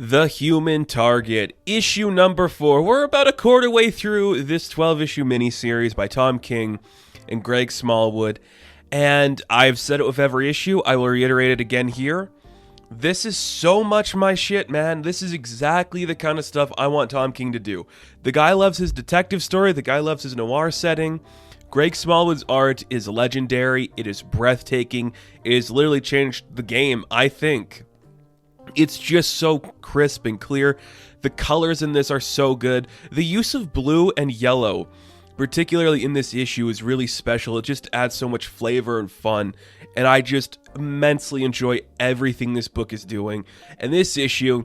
The Human Target, issue number 4. We're about a quarter way through this 12-issue miniseries by Tom King and Greg Smallwood, and I've said it with every issue. I will reiterate it again here. This is so much my shit, man. This is exactly the kind of stuff I want Tom King to do. The guy loves his detective story. The guy loves his noir setting. Greg Smallwood's art is legendary. It is breathtaking. It has literally changed the game, I think. It's just so crisp and clear. The colors in this are so good. The use of blue and yellow, particularly in this issue, is really special. It just adds so much flavor and fun. And I just immensely enjoy everything this book is doing. And this issue,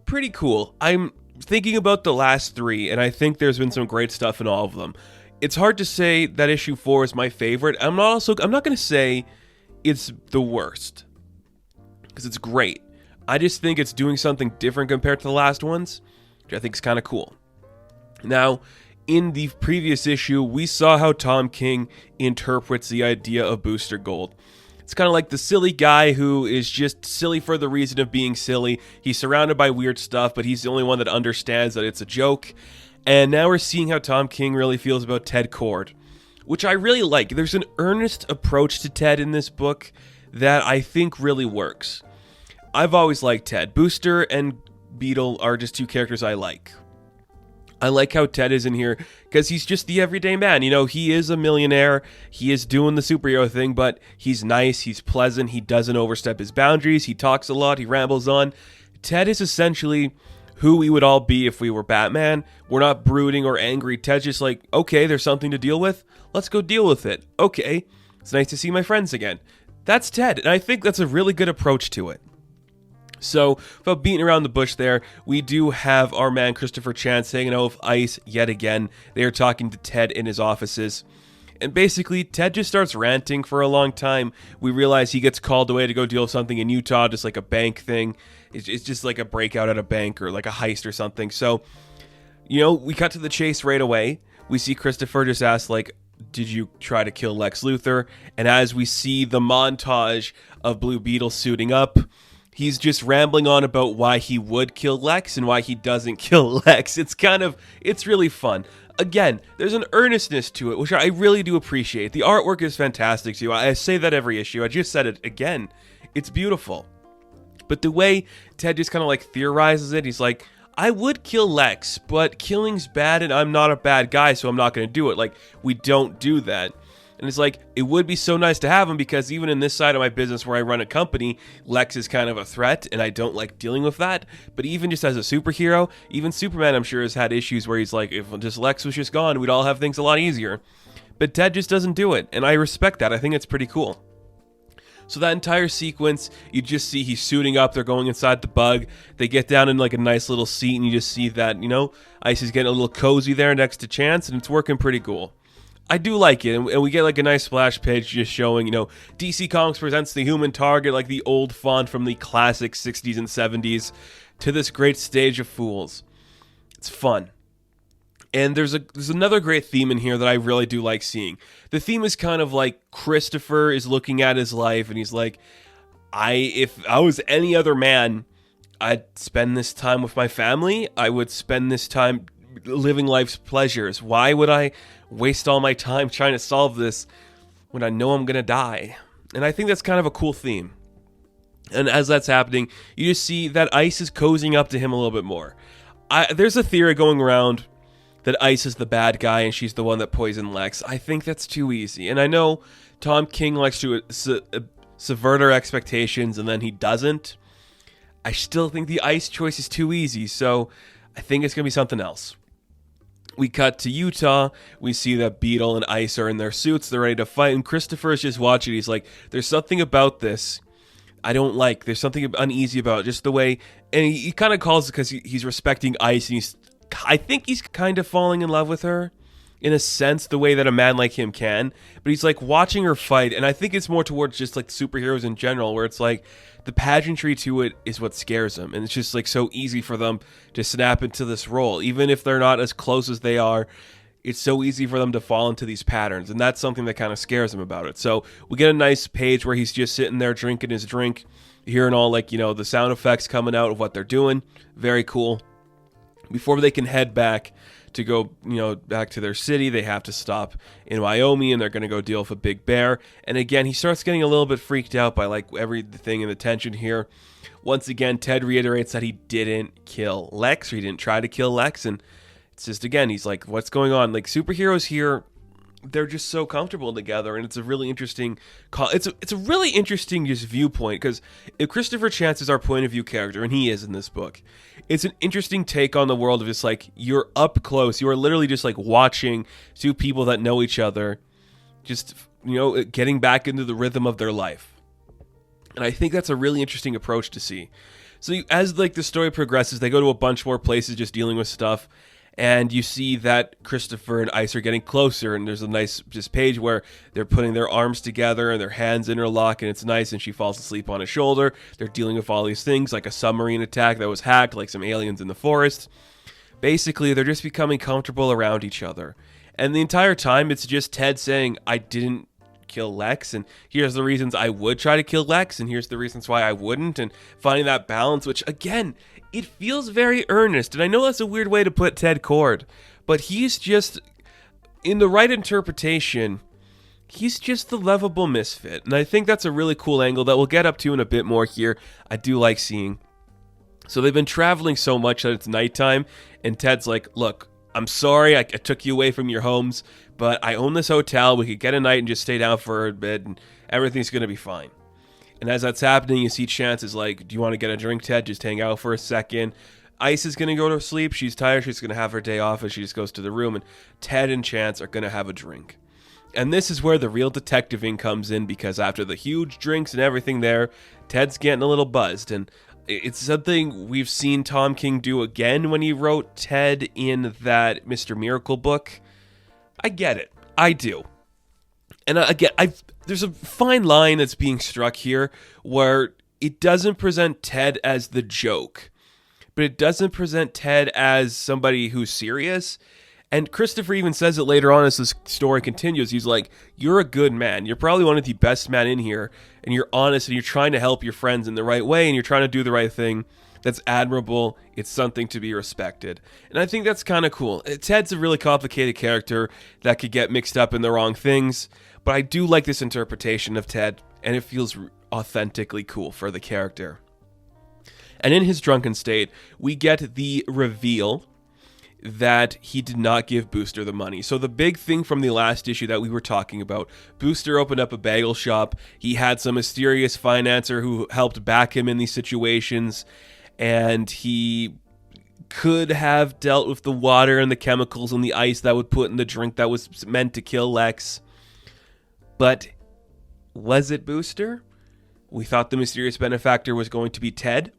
pretty cool. I'm thinking about the last 3, and I think there's been some great stuff in all of them. It's hard to say that issue 4 is my favorite. I'm not going to say it's the worst, because it's great. I just think it's doing something different compared to the last ones, which I think is kind of cool. Now, in the previous issue, we saw how Tom King interprets the idea of Booster Gold. It's kind of like the silly guy who is just silly for the reason of being silly. He's surrounded by weird stuff, but he's the only one that understands that it's a joke. And now we're seeing how Tom King really feels about Ted Kord, which I really like. There's an earnest approach to Ted in this book that I think really works. I've always liked Ted. Booster and Beetle are just 2 characters I like. I like how Ted is in here because he's just the everyday man. You know, he is a millionaire. He is doing the superhero thing, but he's nice. He's pleasant. He doesn't overstep his boundaries. He talks a lot. He rambles on. Ted is essentially who we would all be if we were Batman. We're not brooding or angry. Ted's just like, okay, there's something to deal with. Let's go deal with it. Okay, it's nice to see my friends again. That's Ted, and I think that's a really good approach to it. So, without beating around the bush there, we do have our man Christopher Chance hanging out with Ice yet again. They are talking to Ted in his offices. And basically, Ted just starts ranting for a long time. We realize he gets called away to go deal with something in Utah, just like a bank thing. It's just like a breakout at a bank or like a heist or something. So, you know, we cut to the chase right away. We see Christopher just ask, like, did you try to kill Lex Luthor? And as we see the montage of Blue Beetle suiting up, he's just rambling on about why he would kill Lex and why he doesn't kill Lex. It's really fun. Again, there's an earnestness to it, which I really do appreciate. The artwork is fantastic too. I say that every issue. I just said it again. It's beautiful. But the way Ted just kind of like theorizes it, he's like, I would kill Lex, but killing's bad and I'm not a bad guy, so I'm not going to do it. Like, we don't do that. And it's like, it would be so nice to have him because even in this side of my business where I run a company, Lex is kind of a threat and I don't like dealing with that. But even just as a superhero, even Superman, I'm sure, has had issues where he's like, if just Lex was just gone, we'd all have things a lot easier. But Ted just doesn't do it. And I respect that. I think it's pretty cool. So that entire sequence, you just see he's suiting up. They're going inside the bug. They get down in like a nice little seat and you just see that, you know, Ice is getting a little cozy there next to Chance and it's working pretty cool. I do like it, and we get like a nice splash page just showing, you know, DC Comics presents the Human Target, like the old font from the classic 60s and 70s, to this great stage of fools. It's fun. And there's another great theme in here that I really do like seeing. The theme is kind of like Christopher is looking at his life, and he's like, if I was any other man, I'd spend this time with my family. I would spend this time living life's pleasures. Why would I waste all my time trying to solve this when I know I'm gonna die? And I think that's kind of a cool theme. And as that's happening, you just see that Ice is cozying up to him a little bit more. There's a theory going around that Ice is the bad guy and she's the one that poisoned Lex. I think that's too easy. And I know Tom King likes to subvert our expectations and then he doesn't. I still think the Ice choice is too easy, so I think it's gonna be something else. We cut to Utah. We see that Beetle and Ice are in their suits. They're ready to fight. And Christopher is just watching. He's like, there's something about this I don't like. There's something uneasy about it. Just the way. And he kind of calls it because he's respecting Ice. And I think he's kind of falling in love with her. In a sense, the way that a man like him can. But he's like watching her fight. And I think it's more towards just like superheroes in general. Where it's like the pageantry to it is what scares them. And it's just like so easy for them to snap into this role. Even if they're not as close as they are, it's so easy for them to fall into these patterns. And that's something that kind of scares him about it. So we get a nice page where he's just sitting there drinking his drink. hearing all like, the sound effects coming out of what they're doing. Very cool. Before they can head back to go, back to their city, they have to stop in Wyoming, and they're going to go deal with a big bear. And again, he starts getting a little bit freaked out by like everything in the tension here. Once again, Ted reiterates that he didn't kill Lex, or he didn't try to kill Lex, and it's just, again, he's like, what's going on? Like, superheroes here, they're just so comfortable together, and it's a really interesting it's a really interesting just viewpoint, because if Christopher Chance is our point of view character, and he is in this book, it's an interesting take on the world of just like, you're up close, you are literally just like watching two people that know each other just, getting back into the rhythm of their life. And I think that's a really interesting approach to see. So as like the story progresses, they go to a bunch more places just dealing with stuff. And you see that Christopher and Ice are getting closer, and there's a nice just page where they're putting their arms together and their hands interlock, and it's nice, and she falls asleep on his shoulder. They're dealing with all these things, like a submarine attack that was hacked, like some aliens in the forest. Basically, they're just becoming comfortable around each other. And the entire time, it's just Ted saying, I didn't kill Lex, and here's the reasons I would try to kill Lex, and here's the reasons why I wouldn't, and finding that balance, which, again, it feels very earnest, and I know that's a weird way to put Ted Kord, but he's just, in the right interpretation, he's just the lovable misfit, and I think that's a really cool angle that we'll get up to in a bit more here. I do like seeing. So they've been traveling so much that it's nighttime, and Ted's like, look, I'm sorry I took you away from your homes, but I own this hotel. We could get a night and just stay down for a bit, and everything's going to be fine. And as that's happening, you see Chance is like, do you want to get a drink, Ted? Just hang out for a second. Ice is going to go to sleep. She's tired. She's going to have her day off, and she just goes to the room, and Ted and Chance are going to have a drink. And this is where the real detectiving comes in, because after the huge drinks and everything there, Ted's getting a little buzzed, and it's something we've seen Tom King do again when he wrote Ted in that Mr. Miracle book. I get it. I do. And again, there's a fine line that's being struck here where it doesn't present Ted as the joke, but it doesn't present Ted as somebody who's serious. And Christopher even says it later on as the story continues. He's like, you're a good man. You're probably one of the best men in here, and you're honest, and you're trying to help your friends in the right way, and you're trying to do the right thing. That's admirable. It's something to be respected. And I think that's kind of cool. Ted's a really complicated character that could get mixed up in the wrong things, but I do like this interpretation of Ted, and it feels authentically cool for the character. And in his drunken state, we get the reveal that he did not give Booster the money. So the big thing from the last issue that we were talking about, Booster opened up a bagel shop. He had some mysterious financer who helped back him in these situations, and he could have dealt with the water and the chemicals and the ice that would put in the drink that was meant to kill Lex. But was it Booster? We thought the mysterious benefactor was going to be Ted.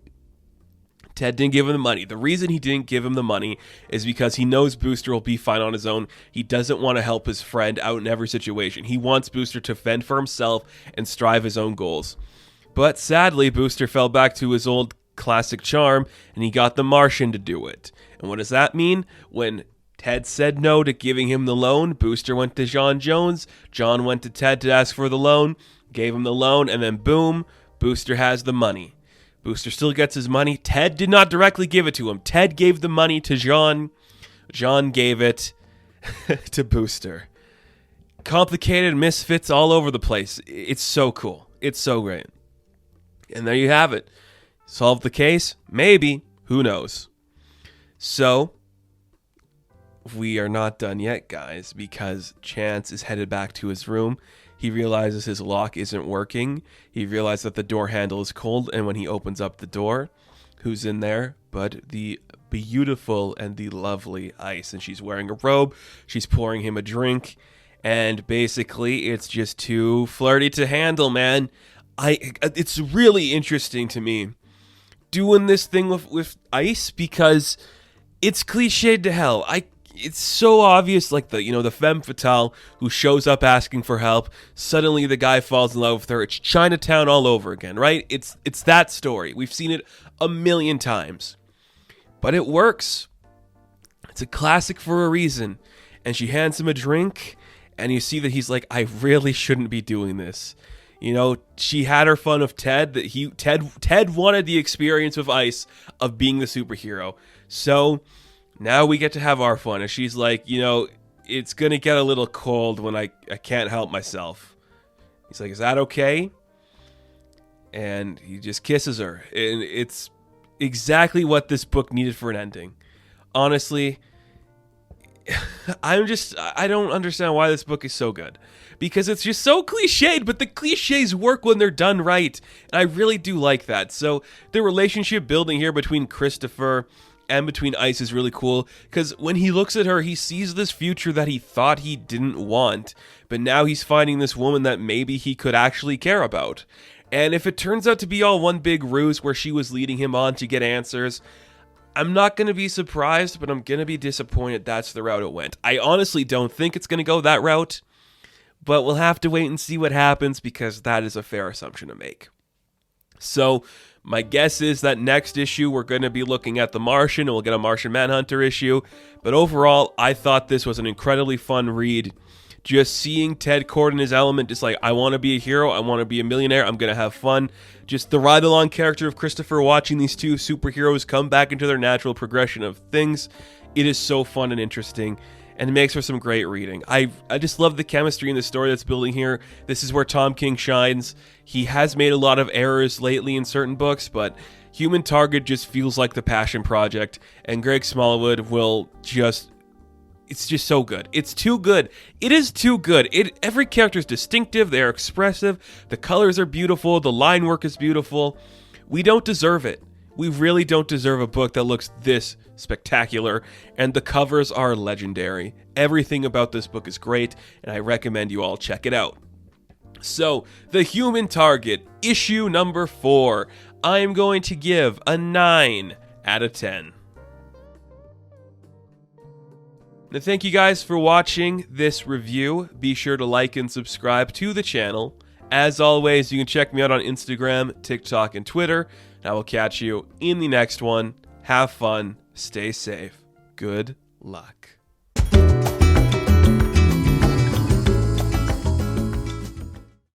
Ted didn't give him the money. The reason he didn't give him the money is because he knows Booster will be fine on his own. He doesn't want to help his friend out in every situation. He wants Booster to fend for himself and strive his own goals. But sadly, Booster fell back to his old classic charm, and he got the Martian to do it. And what does that mean? When Ted said no to giving him the loan, Booster went to John Jones. John went to Ted to ask for the loan, gave him the loan, and then boom, Booster has the money. Booster still gets his money. Ted did not directly give it to him. Ted gave the money to John. John gave it to Booster. Complicated misfits all over the place. It's so cool. It's so great. And there you have it. Solved the case? Maybe. Who knows? So, we are not done yet, guys, because Chance is headed back to his room. He realizes his lock isn't working. He realizes that the door handle is cold, and when he opens up the door, who's in there but the beautiful and the lovely Ice? And she's wearing a robe. She's pouring him a drink, and basically it's just too flirty to handle, man. It's really interesting to me doing this thing with Ice, because it's cliched to hell. It's so obvious, like the femme fatale who shows up asking for help. Suddenly the guy falls in love with her. It's Chinatown all over again, right? It's that story. We've seen it a million times. But it works. It's a classic for a reason. And she hands him a drink, and you see that he's like, I really shouldn't be doing this. You know, she had her fun of Ted. Ted wanted the experience with Ice of being the superhero. So now we get to have our fun. And she's like, you know, it's going to get a little cold when I can't help myself. He's like, is that okay? And he just kisses her. And it's exactly what this book needed for an ending. Honestly, I don't understand why this book is so good. Because it's just so cliched, but the cliches work when they're done right. And I really do like that. So the relationship building here between Christopher and between Ice is really cool. Because when he looks at her, he sees this future that he thought he didn't want. But now he's finding this woman that maybe he could actually care about. And if it turns out to be all one big ruse where she was leading him on to get answers, I'm not going to be surprised, but I'm going to be disappointed that's the route it went. I honestly don't think it's going to go that route. But we'll have to wait and see what happens because that is a fair assumption to make. So my guess is that next issue we're going to be looking at The Martian and we'll get a Martian Manhunter issue. But overall, I thought this was an incredibly fun read. Just seeing Ted Kord in his element, just like, I want to be a hero, I want to be a millionaire, I'm going to have fun. Just the ride-along character of Christopher watching these two superheroes come back into their natural progression of things. It is so fun and interesting. And it makes for some great reading. I just love the chemistry in the story that's building here. This is where Tom King shines. He has made a lot of errors lately in certain books, but Human Target just feels like the passion project. And Greg Smallwood will just... It's just so good. It's too good. It is too good. Every character is distinctive. They are expressive. The colors are beautiful. The line work is beautiful. We don't deserve it. We really don't deserve a book that looks this spectacular, and the covers are legendary. Everything about this book is great, and I recommend you all check it out. So, The Human Target, issue number 4. I am going to give a 9 out of 10. Now, thank you guys for watching this review. Be sure to like and subscribe to the channel. As always, you can check me out on Instagram, TikTok, and Twitter. And I will catch you in the next one. Have fun. Stay safe. Good luck.